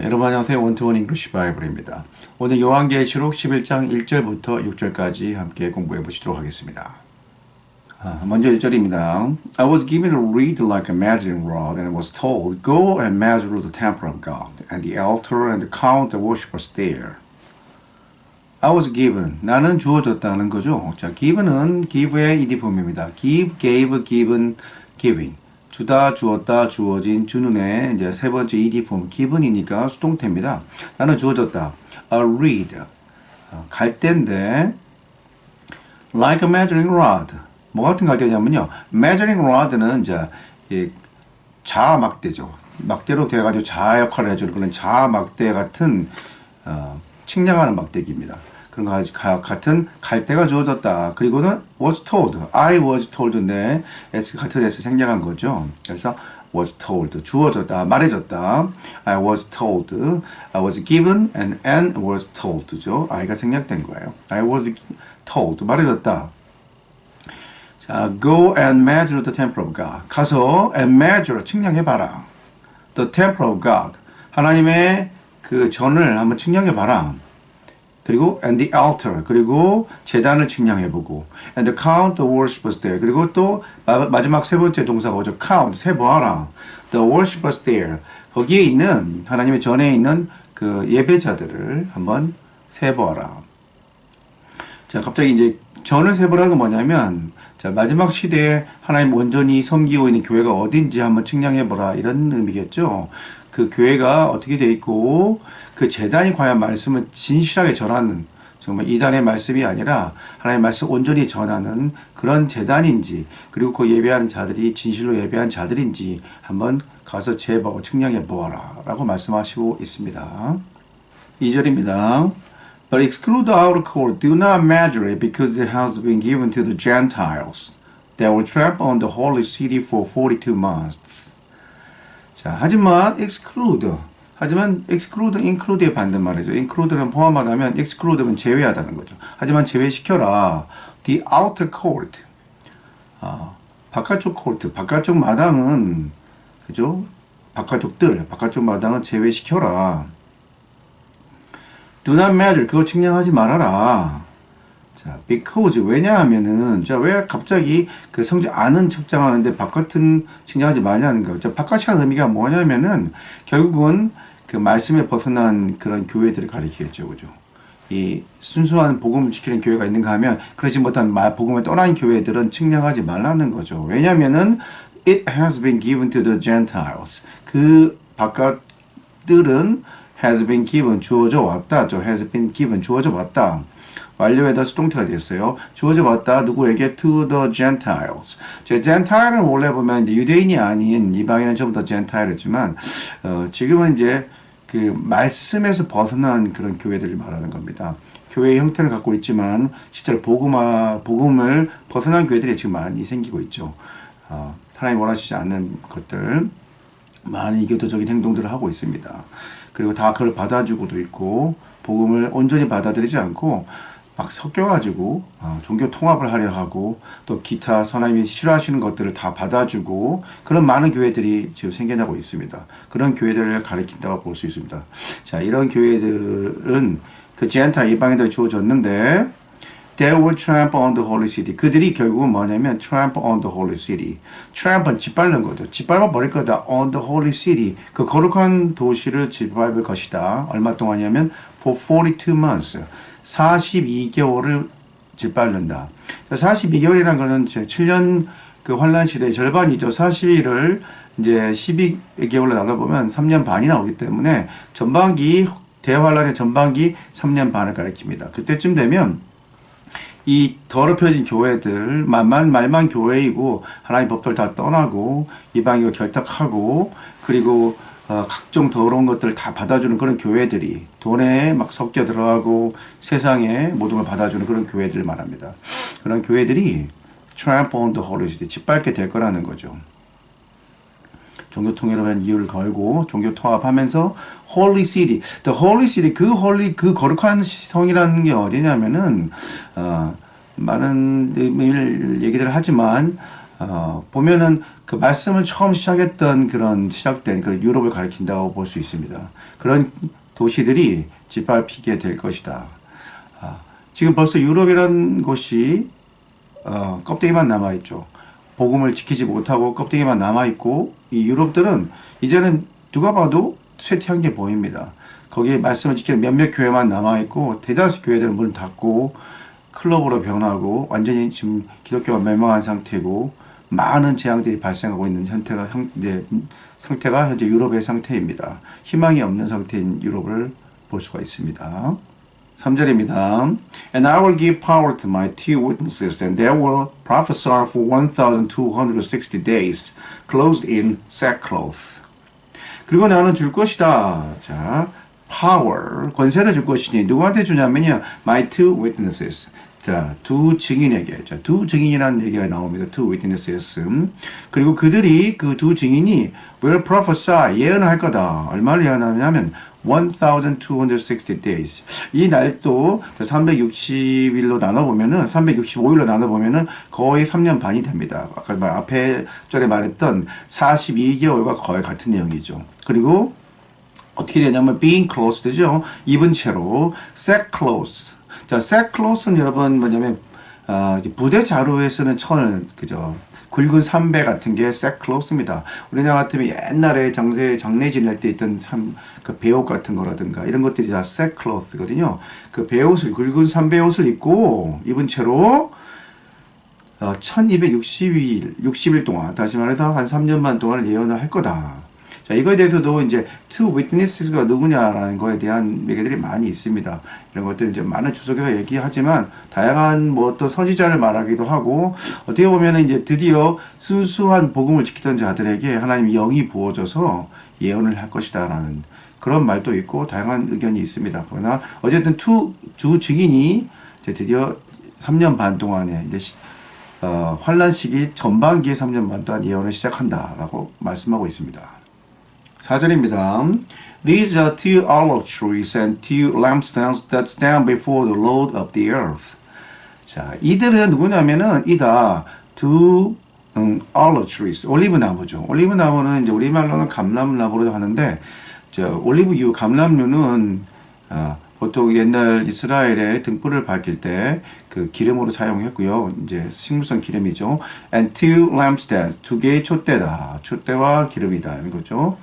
여러분 안녕하세요. 원투원 잉글리시 바이블입니다. 오늘 요한계시록 11장 1절부터 6절까지 함께 공부해 보시도록 하겠습니다. 먼저 1절입니다. I was given a reed like a measuring rod and was told, Go and measure the temple of God and the altar and count the worshippers there. I was given. 나는 주어졌다는 거죠. 자, given은 give의 이디폼입니다. give, gave, given, giving. 주다, 주었다, 주어진, 주는의 이제 세 번째 이디폼 given이니까 수동태입니다. 나는 주어졌다. A reed. 갈대인데 like a measuring rod. 뭐 같은 갈대냐면요. measuring rod는 이제 자막대죠. 막대로 돼가지고 자 역할을 해주는 그런 자막대 같은 측량하는 막대기입니다. 그런 거 같은 갈대가 주어졌다. 그리고는 was told, I was told인데 S 같은 S 생략한 거죠. 그래서 was told, 주어졌다, 말해졌다. I was told, I was given, and was told죠. I가 생략된 거예요. I was told, 말해졌다. 자, go and measure the temple of God. 가서 and measure, 측량해봐라. The temple of God. 하나님의 그 전을 한번 측량해봐라. 그리고 and the altar, 그리고 제단을 측량해보고 and count the worshippers there. 그리고 또 마지막 세 번째 동사가 오죠. count, 세보아라. The worshippers there. 거기에 있는 하나님의 전에 있는 그 예배자들을 한번 세보아라. 자, 갑자기 이제 전을 세보라는 건 뭐냐면 자, 마지막 시대에 하나님 온전히 섬기고 있는 교회가 어딘지 한번 측량해보라 이런 의미겠죠. 그 교회가 어떻게 돼 있고 그 제단이 과연 말씀을 진실하게 전하는 정말 이단의 말씀이 아니라 하나님의 말씀 온전히 전하는 그런 제단인지 그리고 그 예배하는 자들이 진실로 예배한 자들인지 한번 가서 재보고 측량해 보아라 라고 말씀하시고 있습니다. 2절입니다. But exclude the outer court, do not measure it because it has been given to the Gentiles that will trample on the holy city for 42 months. 자, 하지만 exclude, include의 반대말이죠. include는 포함하다면 exclude는 제외하다는 거죠. 하지만 제외시켜라. The outer court, 바깥쪽 court, 바깥쪽 마당은 그죠? 바깥쪽 마당은 제외시켜라. Do not measure, 그거 측량하지 말아라. 자, because, 왜냐하면은, 자, 왜 갑자기 그 성전 안은 측량하는데 바깥은 측량하지 말라는 거. 자, 바깥이라는 의미가 뭐냐면은, 결국은 그 말씀에 벗어난 그런 교회들을 가리키겠죠. 그죠? 이 순수한 복음을 지키는 교회가 있는가 하면, 그러지 못한 복음을 떠난 교회들은 측량하지 말라는 거죠. 왜냐면은, it has been given to the Gentiles. 그 바깥들은 has been given, 주어져 왔다. has been given, 주어져 왔다. 완료에다 수동태가 됐어요. 주어져 왔다. 누구에게? To the Gentiles. Gentile은 원래 보면 이제 유대인이 아닌 이방인은 전부 다 Gentile이지만, 지금은 이제 그 말씀에서 벗어난 그런 교회들을 말하는 겁니다. 교회의 형태를 갖고 있지만, 실제로 복음을 벗어난 교회들이 지금 많이 생기고 있죠. 하나님 원하시지 않는 것들, 많은 이교도적인 행동들을 하고 있습니다. 그리고 다 그걸 받아주고도 있고 복음을 온전히 받아들이지 않고 막 섞여가지고 종교 통합을 하려 하고 또 기타 하나님이 싫어하시는 것들을 다 받아주고 그런 많은 교회들이 지금 생겨나고 있습니다. 그런 교회들을 가리킨다고 볼 수 있습니다. 자, 이런 교회들은 그 젠타 이방인들 주어졌는데 They will trample on the holy city. 그들이 결국은 뭐냐면 trample on the holy city. trample은 짓밟는 거죠. 짓밟아 버릴 거다. on the holy city. 그 거룩한 도시를 짓밟을 것이다. 얼마 동안이냐면 for 42 months. 42개월을 짓밟는다. 42개월이라는 거는 7년 그 환란 시대의 절반이죠. 42를 이제 12개월로 나눠보면 3년 반이 나오기 때문에 전반기 대환란의 전반기 3년 반을 가리킵니다. 그때쯤 되면 이 더럽혀진 교회들, 말만 교회이고 하나님 법도를 다 떠나고 이방인과 결탁하고 그리고 각종 더러운 것들을 다 받아주는 그런 교회들이 돈에 막 섞여 들어가고 세상에 모든 걸 받아주는 그런 교회들을 말합니다. 그런 교회들이 trample on the holy city, 짓밟게 될 거라는 거죠. 종교 통일을 이유를 걸고 종교 통합하면서 Holy City, the Holy City, 그 거룩한 성이라는 게 어디냐면은 많은 의미를 얘기들 하지만 보면은 그 말씀을 처음 시작했던 시작된 그런 유럽을 가리킨다고 볼 수 있습니다. 그런 도시들이 짓밟히게 될 것이다. 지금 벌써 유럽이라는 곳이 껍데기만 남아있죠. 복음을 지키지 못하고 껍데기만 남아있고, 이 유럽들은 이제는 누가 봐도 쇠퇴한 게 보입니다. 거기에 말씀을 지키는 몇몇 교회만 남아있고, 대다수 교회들은 문을 닫고, 클럽으로 변하고, 완전히 지금 기독교가 멸망한 상태고, 많은 재앙들이 발생하고 있는 상태가 현재 유럽의 상태입니다. 희망이 없는 상태인 유럽을 볼 수가 있습니다. 3절입니다. And I will give power to my two witnesses, and they will prophesy for 1,260 days, clothed in sackcloth. 그리고 나는 줄 것이다. 자, power, 권세를 줄 것이니 누구한테 주냐면요. My two witnesses. 자, 두 증인에게. 자, 두 증인이라는 얘기가 나옵니다. Two witnesses. 그리고 그들이, 그 두 증인이 will prophesy, 예언을 할 거다. 얼마를 예언하냐면 1,260 days. 이 날도 360일로 나눠보면은, 365일로 나눠보면은 거의 3년 반이 됩니다. 아까 앞에 절에 말했던 42개월과 거의 같은 내용이죠. 그리고 어떻게 되냐면 being closed죠. 입은 채로 sackcloth. 자, sackcloth는 여러분 뭐냐면 부대 자루에 쓰는 천을 그죠. 굵은 삼배 같은 게 sackcloth입니다. 우리나라 같으면 옛날에 장례 지낼 때 있던 그 배옷 같은 거라든가 이런 것들이 다 sackcloth거든요. 그 배옷을 굵은 삼배 옷을 입고 입은 채로 1260일 동안, 다시 말해서 한 3년 반 동안 예언을 할 거다. 자, 이거에 대해서도 이제 two witness가 누구냐라는 거에 대한 얘기들이 많이 있습니다. 이런 것들 이제 많은 주석에서 얘기하지만 다양한 뭐 또 선지자를 말하기도 하고, 어떻게 보면은 이제 드디어 순수한 복음을 지키던 자들에게 하나님 영이 부어져서 예언을 할 것이다라는 그런 말도 있고 다양한 의견이 있습니다. 그러나 어쨌든 주 증인이 이제 드디어 3년 반 동안에 이제 환란 시기 전반기에 3년 반 동안 예언을 시작한다라고 말씀하고 있습니다. 4절입니다. These are two olive trees and two lampstands that stand before the Lord of the earth. 자, 이들은 누구냐면은 이다 두 olive trees, 올리브 나무죠. 올리브 나무는 이제 우리말로는 감람나무로 하는데, 올리브유, 감람류는 보통 옛날 이스라엘의 등불을 밝힐 때 그 기름으로 사용했고요. 이제 식물성 기름이죠. And two lampstands, 두 개의 촛대다. 촛대와 기름이다. 이런 거죠.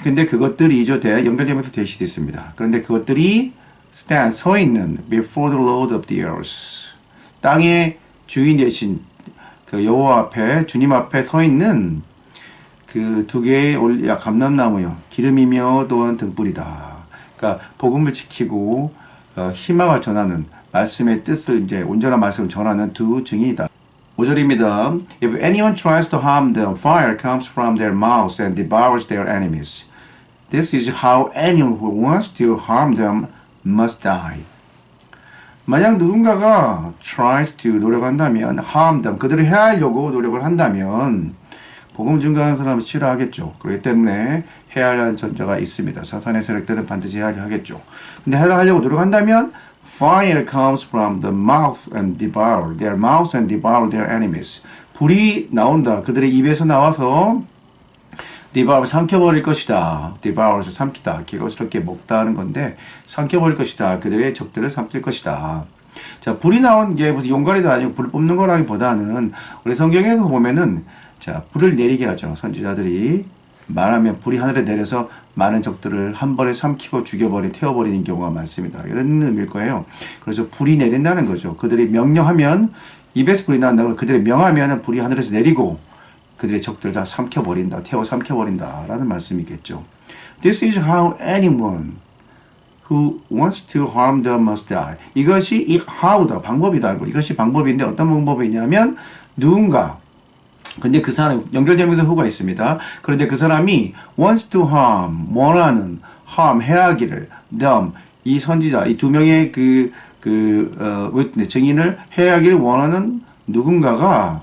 근데 그것들이 연결되면서 대시되어 있습니다. 그런데 그것들이 stand, 서 있는 before the Lord of the earth. 땅의 주인 대신 그 여호와 앞에, 주님 앞에 서 있는 그 두 개의 감람나무요. 기름이며 또한 등불이다. 그러니까 복음을 지키고 희망을 전하는 말씀의 뜻을 이제 온전한 말씀을 전하는 두 증인이다. 5절입니다. If anyone tries to harm them, fire comes from their mouths and devours their enemies. This is how anyone who wants to harm them must die. 만약 누군가가 tries to 노력한다면, harm them, 그들을 해하려고 노력을 한다면 복음 증거하는 사람은 싫어하겠죠. 그렇기 때문에 해야 하는 전제가 있습니다. 사탄의 세력들은 반드시 해야 하겠죠. 근데 하려고 노력한다면 fire comes from the mouth and devour their mouths and devour their enemies. 불이 나온다. 그들의 입에서 나와서 devour, 삼켜버릴 것이다. devour에서 삼키다. 기겁스럽게 먹다 하는 건데 삼켜버릴 것이다. 그들의 적들을 삼킬 것이다. 자, 불이 나온 게 무슨 용가리도 아니고 불을 뽑는 거라기보다는 우리 성경에서 보면은 자, 불을 내리게 하죠. 선지자들이 말하면 불이 하늘에 내려서 많은 적들을 한 번에 삼키고 태워버리는 경우가 많습니다. 이런 의미일 거예요. 그래서 불이 내린다는 거죠. 그들이 명령하면, 입에서 불이 나온다고 그들이 명하면 불이 하늘에서 내리고 그들의 적들 다 삼켜버린다. 삼켜버린다. 라는 말씀이겠죠. This is how anyone who wants to harm them must die. 이것이 how다. 방법이다. 이것이 방법인데 어떤 방법이냐면 누군가, 근데 그 사람 연결되면서 who가 있습니다. 그런데 그 사람이 wants to harm, 원하는, harm, 해하기를, them, 이 선지자, 이 두 명의 증인을 해하기를 원하는 누군가가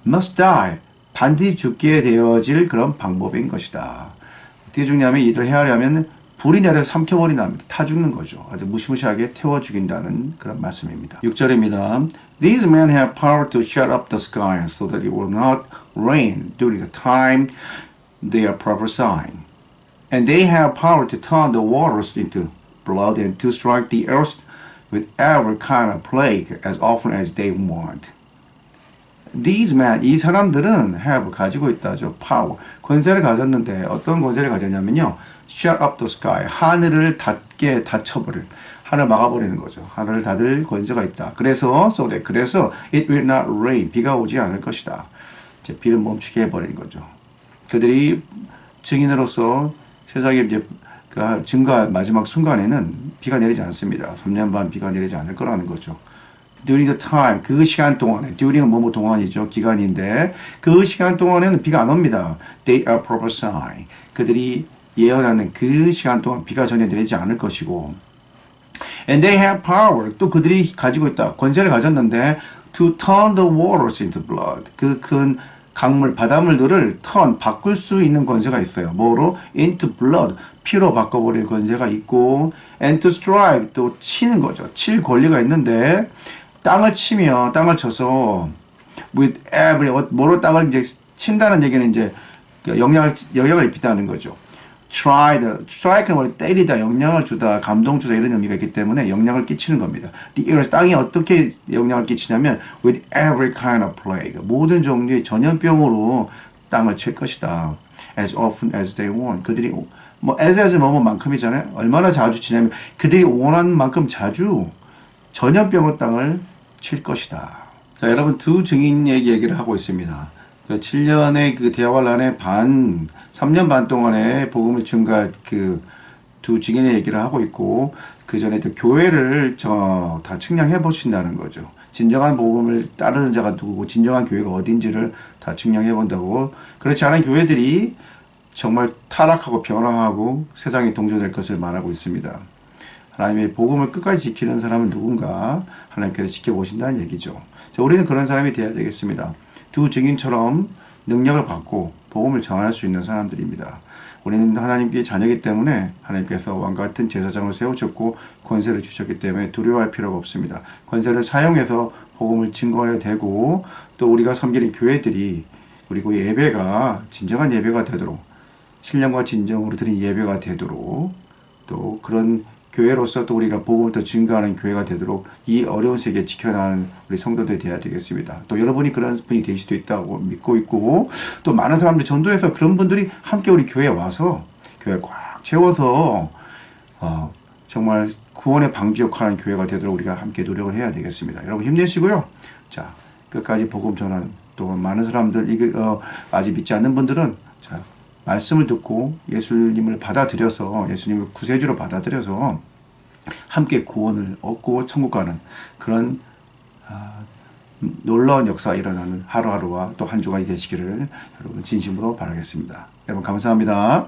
must die, 반드시 죽게 되어질 그런 방법인 것이다. 어떻게 죽냐면 이들을 해하려면 불이 내려 삼켜버린답니다. 타 죽는 거죠. 아주 무시무시하게 태워 죽인다는 그런 말씀입니다. 6절입니다. These men have power to shut up the sky so that it will not rain during the time they are prophesying. And they have power to turn the waters into blood and to strike the earth with every kind of plague as often as they want. These men, 이 사람들은 have 가지고 있다죠. power, 권세를 가졌는데 어떤 권세를 가졌냐면요. shut up the sky, 하늘을 닫게 닫혀버린, 하늘을 막아버리는 거죠. 하늘을 닫을 권세가 있다. 그래서 그래서 it will not rain, 비가 오지 않을 것이다. 이제 비를 멈추게 해버리는 거죠. 그들이 증인으로서 세상에 이제 그 증거할 마지막 순간에는 비가 내리지 않습니다. 3년 반 비가 내리지 않을 거라는 거죠. During the time, 그 시간 동안에, during은 뭐뭐 동안이죠. 기간인데 그 시간 동안에는 비가 안 옵니다. They are prophesying. 그들이 예언하는 그 시간 동안 비가 전혀 내리지 않을 것이고 And they have power. 또 그들이 가지고 있다. 권세를 가졌는데 to turn the waters into blood. 그 큰 강물, 바닷물들을 바꿀 수 있는 권세가 있어요. 뭐로? into blood. 피로 바꿔버릴 권세가 있고 and to strike. 또 치는 거죠. 칠 권리가 있는데 땅을 치면 땅을 쳐서 with every 뭐로 땅을 이제 친다는 얘기는 이제 영향을 입히다는 거죠. strike는 뭘 때리다, 영향을 주다, 감동 주다 이런 의미가 있기 때문에 영향을 끼치는 겁니다. The earth, 땅이 어떻게 영향을 끼치냐면 with every kind of plague, 모든 종류의 전염병으로 땅을 칠 것이다. As often as they want. 그들이 뭐 as 뭐만큼이잖아요. 얼마나 자주 치냐면 그들이 원하는 만큼 자주 전염병으로 땅을 칠 것이다. 자, 여러분 두 증인의 얘기를 하고 있습니다. 그 7년의 그 대화란의 3년 반 동안의 복음을 증거할 그 두 증인의 얘기를 하고 있고 그 전에 또 교회를 다 측량해 보신다는 거죠. 진정한 복음을 따르는 자가 누구고 진정한 교회가 어딘지를 다 측량해 본다고. 그렇지 않은 교회들이 정말 타락하고 변화하고 세상에 동조될 것을 말하고 있습니다. 하나님의 복음을 끝까지 지키는 사람은 누군가 하나님께서 지켜보신다는 얘기죠. 자, 우리는 그런 사람이 되어야 되겠습니다. 두 증인처럼 능력을 받고 복음을 전할 수 있는 사람들입니다. 우리는 하나님께 자녀이기 때문에 하나님께서 왕과 같은 제사장을 세우셨고 권세를 주셨기 때문에 두려워할 필요가 없습니다. 권세를 사용해서 복음을 증거해야 되고 또 우리가 섬기는 교회들이 그리고 예배가 진정한 예배가 되도록 신령과 진정으로 드린 예배가 되도록 또 그런 교회로서 또 우리가 복음을 더 증거하는 교회가 되도록 이 어려운 세계에 지켜나가는 우리 성도들이 되어야 되겠습니다. 또 여러분이 그런 분이 되실 수도 있다고 믿고 있고 또 많은 사람들이 전도해서 그런 분들이 함께 우리 교회에 와서 교회를 꽉 채워서 정말 구원의 방주 역할하는 교회가 되도록 우리가 함께 노력을 해야 되겠습니다. 여러분 힘내시고요. 자, 끝까지 복음 전하는 또 많은 사람들 아직 믿지 않는 분들은 자, 말씀을 듣고 예수님을 받아들여서 예수님을 구세주로 받아들여서 함께 구원을 얻고 천국 가는 그런 놀라운 역사가 일어나는 하루하루와 또 한 주가 되시기를 여러분 진심으로 바라겠습니다. 여러분 감사합니다.